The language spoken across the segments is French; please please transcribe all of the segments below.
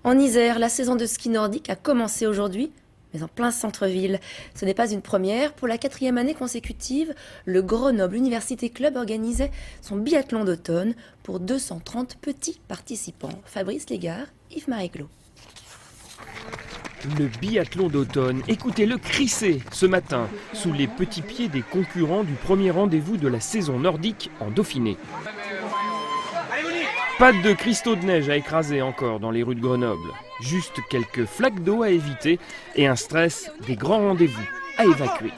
En Isère, la saison de ski nordique a commencé aujourd'hui, mais en plein centre-ville. Ce n'est pas une première. Pour la 4e année consécutive, le Grenoble Université Club organisait son biathlon d'automne pour 230 petits participants. Fabrice Légard, Yves-Marie Glo. Le biathlon d'automne, écoutez-le crisser ce matin sous les petits pieds des concurrents du premier rendez-vous de la saison nordique en Dauphiné. Pas de cristaux de neige à écraser encore dans les rues de Grenoble. Juste quelques flaques d'eau à éviter et un stress des grands rendez-vous à évacuer.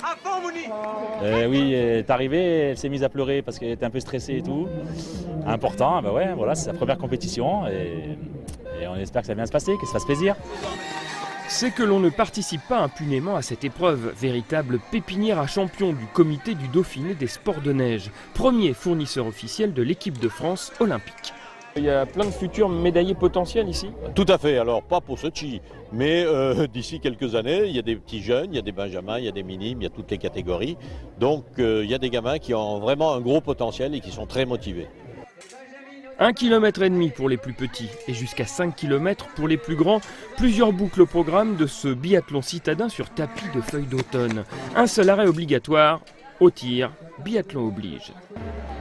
Oui, elle est arrivée, elle s'est mise à pleurer parce qu'elle était un peu stressée et tout. Important, ben ouais, voilà, c'est sa première compétition et on espère que ça va bien se passer, qu'elle se fasse plaisir. C'est que l'on ne participe pas impunément à cette épreuve, véritable pépinière à champions du comité du Dauphiné des sports de neige, premier fournisseur officiel de l'équipe de France olympique. Il y a plein de futurs médaillés potentiels ici. Tout à fait, alors pas pour Sochi, mais d'ici quelques années, il y a des petits jeunes, il y a des benjamins, il y a des minimes, il y a toutes les catégories. Donc il y a des gamins qui ont vraiment un gros potentiel et qui sont très motivés. 1,5 km pour les plus petits et jusqu'à 5 km pour les plus grands. Plusieurs boucles au programme de ce biathlon citadin sur tapis de feuilles d'automne. Un seul arrêt obligatoire, au tir, biathlon oblige.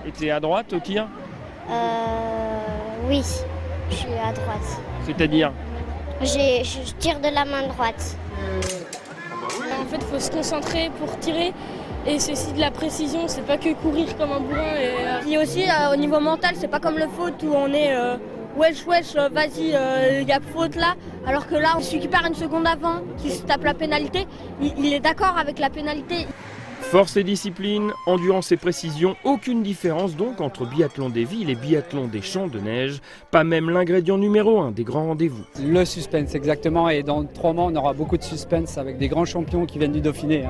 Et t'es à droite au tir ? Oui, je suis à droite. C'est-à-dire ? Je tire de la main droite. En fait, il faut se concentrer pour tirer. Et c'est aussi de la précision, c'est pas que courir comme un bourrin. Et aussi, au niveau mental, c'est pas comme le foot où on est wesh, vas-y, il y a faute là. Alors que là, celui qui part une seconde avant, qui se tape la pénalité, il est d'accord avec la pénalité. Force et discipline, endurance et précision, aucune différence donc entre biathlon des villes et biathlon des champs de neige. Pas même l'ingrédient numéro 1 des grands rendez-vous. Le suspense exactement, et dans 3 mois on aura beaucoup de suspense avec des grands champions qui viennent du Dauphiné.